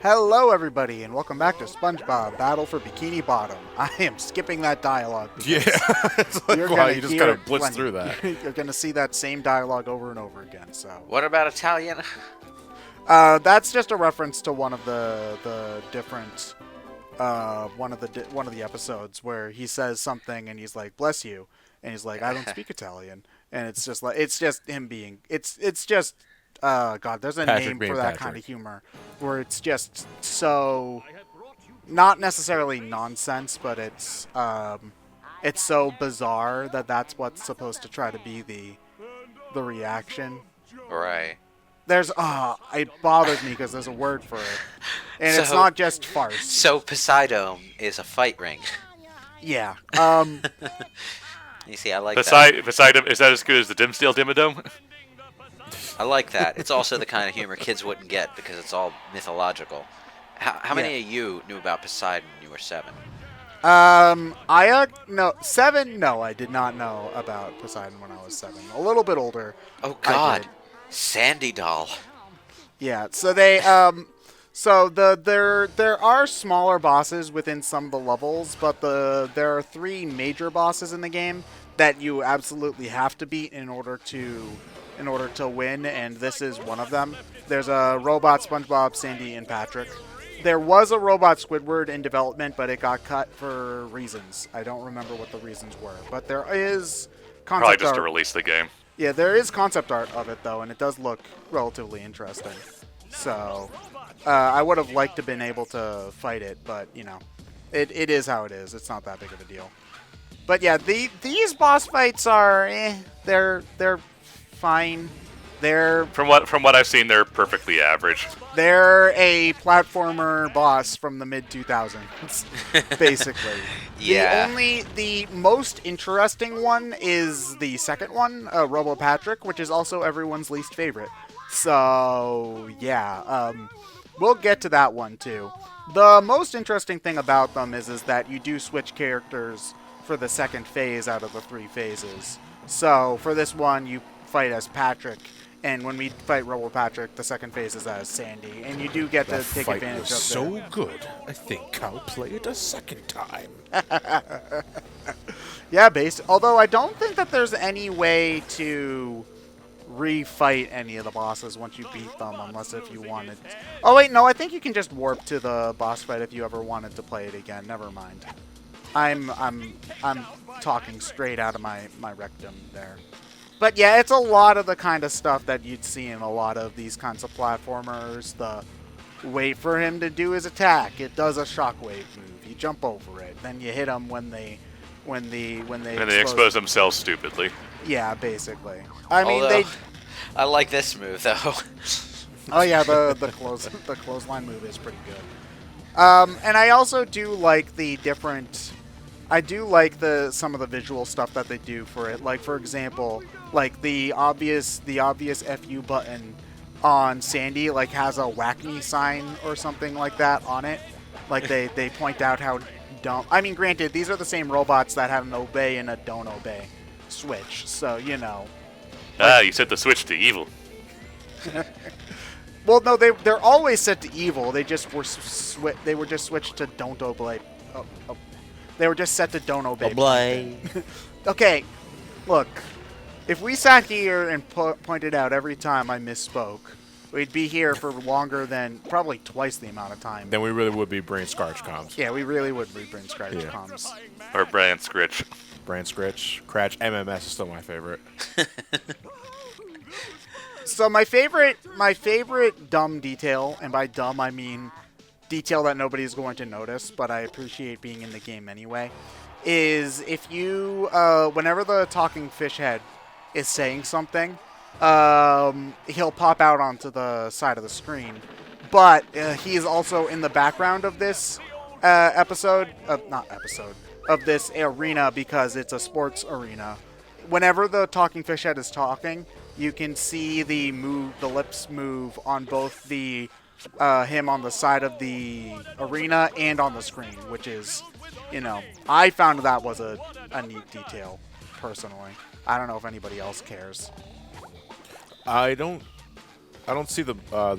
Hello, everybody, and welcome back to SpongeBob Battle for Bikini Bottom. I am skipping that dialogue Yeah, because it's like, you're wow, gonna you just hear kind it of blitzed plenty. through that. You're gonna see that same dialogue over and over again. So What about Italian? that's just a reference to one of the different one of the episodes where he says something and he's like "bless you," and he's like "I don't speak Italian," and it's just him being it's just God, there's a Patrick name being for that Patrick. kind of humor where it's just so not necessarily nonsense, but it's so bizarre that that's what's supposed to try to be the reaction. Right. There's it bothers me because there's a word for it, and it's So, not just farce. so Poseidon is a fight ring. Yeah. You see, I like that. Poseidon, is that as good as the Dimsdale Dimmadome? I like that. It's also the kind of humor kids wouldn't get because it's all mythological. How many of you knew about Poseidon when you were 7? No 7. No, I did not know about Poseidon when I was 7. A little bit older. Oh I God, did. Sandy Doll. Yeah. So they so there are smaller bosses within some of the levels, but there are 3 major bosses in the game that you absolutely have to beat in order to win, and this is one of them. There's a robot SpongeBob, Sandy, and Patrick. There was a robot Squidward in development, but it got cut for reasons. I don't remember what the reasons were, but there is Probably concept just to art. release the game. Yeah, there is concept art of it though, and it does look relatively interesting. So I would have liked to been able to fight it, but you know, it is how it is. It's not that big of a deal. But yeah, these boss fights are they're fine. They're From what I've seen, they're perfectly average. they're a platformer boss from the mid 2000s, basically. Yeah. The most interesting one is the second one, Robo Patrick, which is also everyone's least favorite. So yeah, we'll get to that one too. The most interesting thing about them is that you do switch characters for the second phase out of the 3 phases. So for this one, you fight as Patrick, and when we fight Robo Patrick, the second phase is as Sandy, and you do get to That take fight advantage was of so good. I think I'll play it a second time. Yeah, although I don't think that there's any way to refight any of the bosses once you beat them, unless if you wanted. Oh wait, no, I think you can just warp to the boss fight if you ever wanted to play it again. Never mind. I'm talking straight out of my rectum there. But yeah, it's a lot of the kind of stuff that you'd see in a lot of these kinds of platformers. The wait for him to do his attack. It does a shockwave move. You jump over it. Then you hit them when they And they expose themselves stupidly. Yeah, basically. I mean, Although, I like this move though. Oh yeah, the clothesline move is pretty good. And I also do like the different. I do like some of the visual stuff that they do for it. Like for example, like the obvious FU button on Sandy like has a whack me sign or something like that on it. Like they point out how dumb. I mean, granted, these are the same robots that have an obey and a don't obey switch, so you know. You set the switch to evil. Well, no, they're always set to evil. They just were they were just switched to don't obey. They were just set to don't obey. Obey. Okay, look. If we sat here and pointed out every time I misspoke, we'd be here for longer than probably twice the amount of time. Then we really would be BrainScratch comms. Yeah, we really would be BrainScratch Yeah. comms. Or BrainScratch. BrainScratch, Cratch, MMS is still my favorite. So my favorite dumb detail, and by dumb I mean detail that nobody's going to notice, but I appreciate being in the game anyway, is if you, whenever the talking fish head is saying something, he'll pop out onto the side of the screen. But he is also in the background of this of this arena because it's a sports arena. Whenever the talking fish head is talking, you can see the lips move on both the him on the side of the arena and on the screen, which is, you know, I found that was a neat detail, personally. I don't know if anybody else cares. I don't I don't see the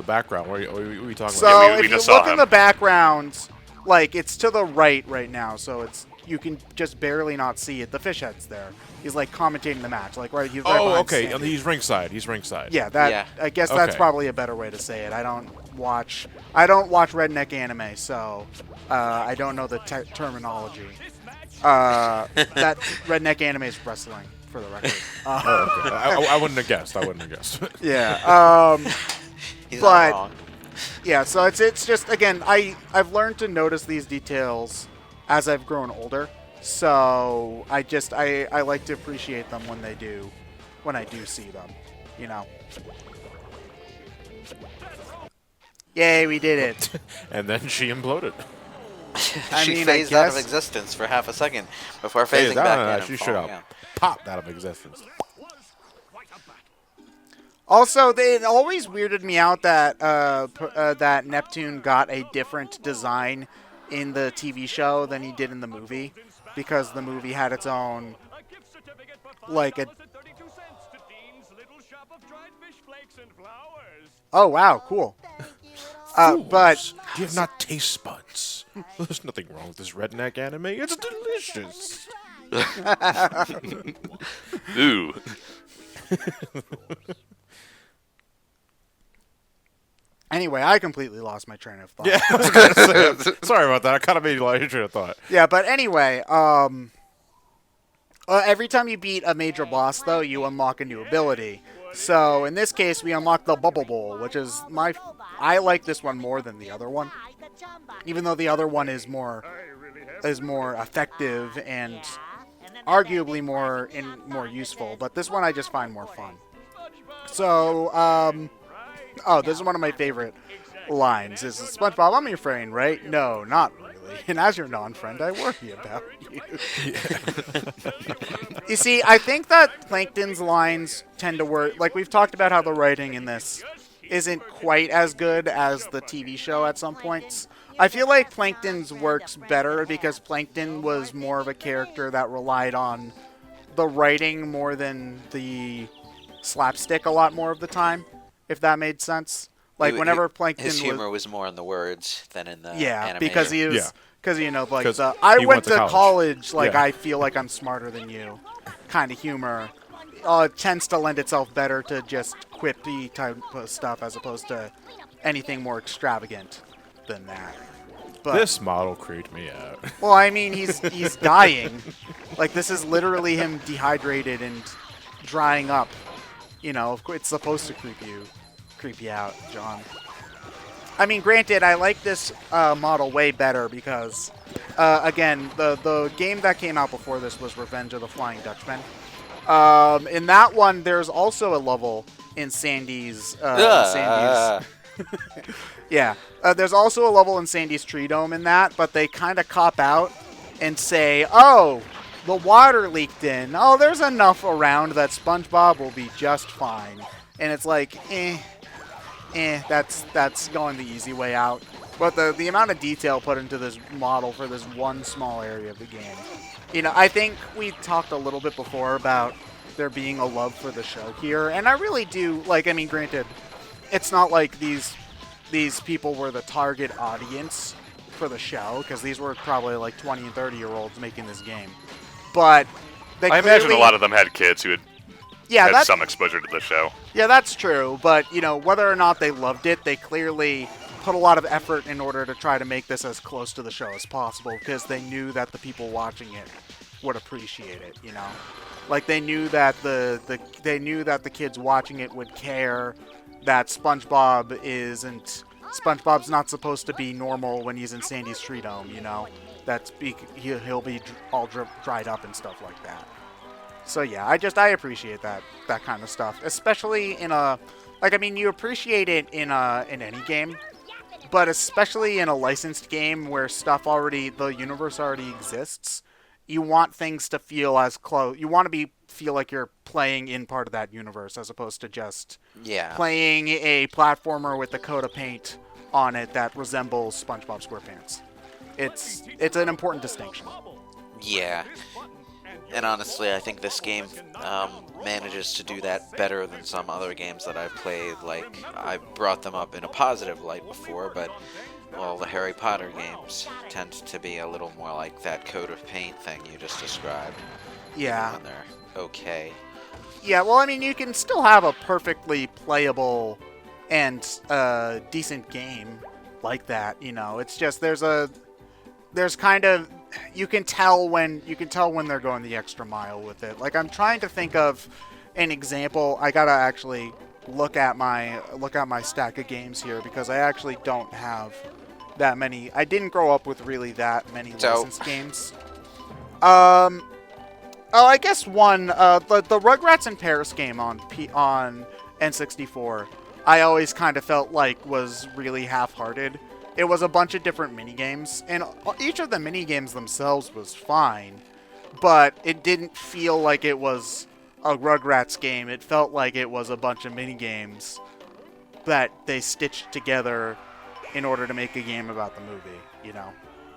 background. What are you talking So about? Yeah, we if you just saw look in him. the background, like it's to the right now, so you can just barely not see it. The fish head's there. He's like commentating the match, like he's right Oh, behind okay. Sandy. He's ringside. He's ringside. Yeah, that. Yeah. I guess that's Okay. probably a better way to say it. I don't watch redneck anime, so I don't know the terminology. That redneck anime is wrestling, for the record. Oh, okay. I wouldn't have guessed. Yeah. He's But- not wrong. Yeah, so it's just, again, I've learned to notice these details as I've grown older. So I like to appreciate them when I do see them, you know. Yay, we did it. And then she imploded. I She mean, I phased out of guess- existence for half a second before Hey, phasing back in. and she should falling have out. popped out of existence. Also, it always weirded me out that that Neptune got a different design in the TV show than he did in the movie, because the movie had its own, like a. Oh wow, cool. But Fools, you have not taste buds. There's nothing wrong with this redneck anime. It's delicious. Ooh. anyway, I completely lost my train of thought. Yeah, I was gonna say. Sorry about that. I kind of made you like your train of thought. Yeah, but anyway, every time you beat a major boss, though, you unlock a new ability. So in this case, we unlock the Bubble Bowl, which is I like this one more than the other one, even though the other one is more effective and arguably more useful. But this one I just find more fun. So, this is one of my favorite lines. Is SpongeBob, I'm your friend, right? No, not really. And as your non-friend, I worry about you. You see, I think that Plankton's lines tend to work. Like, we've talked about how the writing in this isn't quite as good as the TV show at some points. I feel like Plankton's works better because Plankton was more of a character that relied on the writing more than the slapstick a lot more of the time, if that made sense. Like, whenever Plankton his humor was more in the words than in the yeah, animation. because he was, Yeah. because you know, like 'Cause I he went to college. college, like Yeah. I feel like I'm smarter than you, kind of humor, tends to lend itself better to just quippy type of stuff as opposed to anything more extravagant than that. But This model creeped me out. well, I mean, he's dying. Like, this is literally him dehydrated and drying up. You know, of course, it's supposed to creep you out, John. I mean, granted, I like this model way better because, again, the game that came out before this was Revenge of the Flying Dutchman. In that one, there's also a level in Sandy's. Yeah, there's also a level in Sandy's Tree Dome in that, but they kind of cop out and say, "Oh, the water leaked in. Oh, there's enough around that SpongeBob will be just fine." And it's like, that's going the easy way out. But the amount of detail put into this model for this one small area of the game, you know, I think we talked a little bit before about there being a love for the show here, and I really do. Like, I mean, granted, it's not like these people were the target audience for the show, because these were probably like 20 and 30-year-olds making this game. But they I imagine a lot of them had kids who had some exposure to the show. Yeah, that's true. But, you know, whether or not they loved it, they clearly put a lot of effort in order to try to make this as close to the show as possible, because they knew that the people watching it would appreciate it, you know? Like, they knew that the kids watching it would care that SpongeBob's not supposed to be normal when he's in Sandy's Tree Dome, you know? He'll be all dried up and stuff like that. So yeah, I appreciate that kind of stuff, especially in you appreciate it in any game, but especially in a licensed game where the universe already exists. You want things to feel as close. You want to feel like you're playing in part of that universe as opposed to just playing a platformer with a coat of paint on it that resembles SpongeBob SquarePants. It's an important distinction. Yeah. And honestly, I think this game manages to do that better than some other games that I've played. Like, I brought them up in a positive light before, but, well, the Harry Potter games tend to be a little more like that coat of paint thing you just described. Yeah. When they're okay. Yeah, well, I mean, you can still have a perfectly playable and decent game like that, you know. It's just there's kind of you can tell when they're going the extra mile with it. Like, I'm trying to think of an example. I gotta actually look at my stack of games here because I actually don't have that many. I didn't grow up with really that many licensed games. Oh, I guess one, the Rugrats in Paris game on N64, I always kind of felt like was really half-hearted. It was a bunch of different minigames, and each of the minigames themselves was fine, but it didn't feel like it was a Rugrats game. It felt like it was a bunch of minigames that they stitched together in order to make a game about the movie, you know?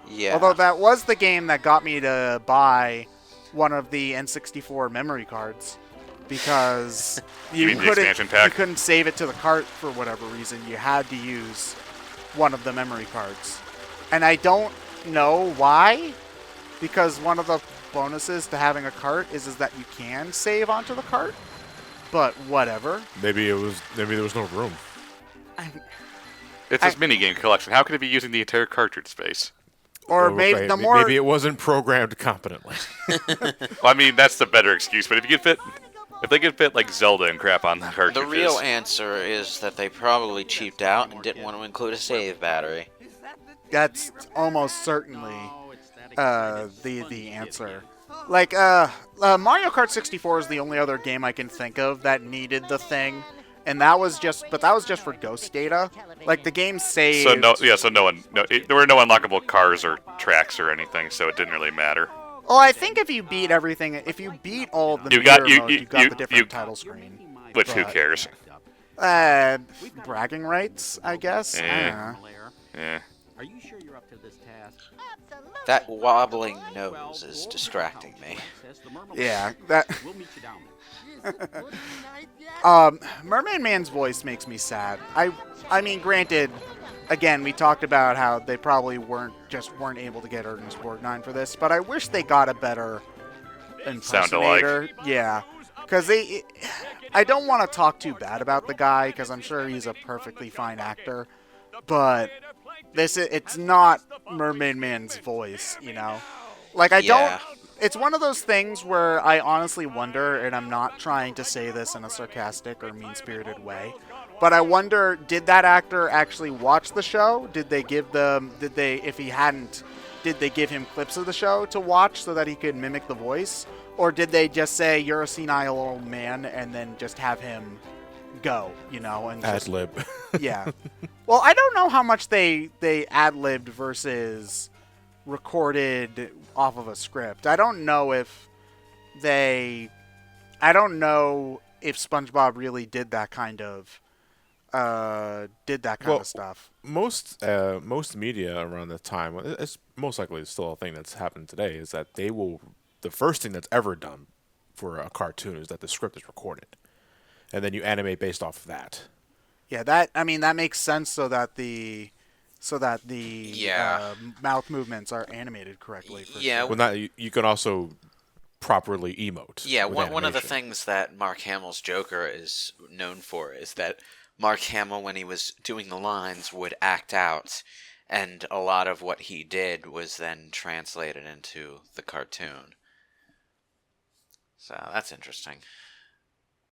Yeah. Although that was the game that got me to buy one of the N64 memory cards, because you couldn't save it to the cart for whatever reason. You had to use one of the memory cards. And I don't know why, because one of the bonuses to having a cart is that you can save onto the cart, but whatever. Maybe there was no room. It's this minigame collection. How could it be using the entire cartridge space? Or maybe maybe it wasn't programmed competently. Well, I mean, that's the better excuse. But if they could fit like Zelda and crap on the cartridges. The real answer is that they probably cheaped out and didn't want to include a save battery. That's almost certainly the answer. Like, Mario Kart 64 is the only other game I can think of that needed the thing. And that was just for ghost data. Like, the game saved. There were no unlockable cars or tracks or anything, so it didn't really matter. Well, I think if you beat everything, if you beat all of the you got the different title screen. Which who cares? Bragging rights, I guess. Yeah. Are you sure you're up to this task? That wobbling nose is distracting me. Yeah, that. We'll meet you down there. Mermaid Man's voice makes me sad. I mean, granted, again, we talked about how they probably weren't able to get Ernest Borgnine for this, but I wish they got a better impersonator. Yeah, because I don't want to talk too bad about the guy because I'm sure he's a perfectly fine actor, but it's not Mermaid Man's voice, you know. Like It's one of those things where I honestly wonder, and I'm not trying to say this in a sarcastic or mean-spirited way, but I wonder, did that actor actually watch the show? Did they give him clips of the show to watch so that he could mimic the voice? Or did they just say, you're a senile old man, and then just have him go, you know? And Ad-lib. Yeah. Well, I don't know how much they ad-libbed versus recorded off of a script. I don't know if SpongeBob really did that kind of stuff. Most media around the time, it's most likely still a thing that's happened today, is that the first thing that's ever done for a cartoon is that the script is recorded, and then you animate based off of that. Yeah, that makes sense so that the mouth movements are animated correctly. Yeah. Well, you can also properly emote. Yeah, one of the things that Mark Hamill's Joker is known for is that Mark Hamill, when he was doing the lines, would act out, and a lot of what he did was then translated into the cartoon. So that's interesting.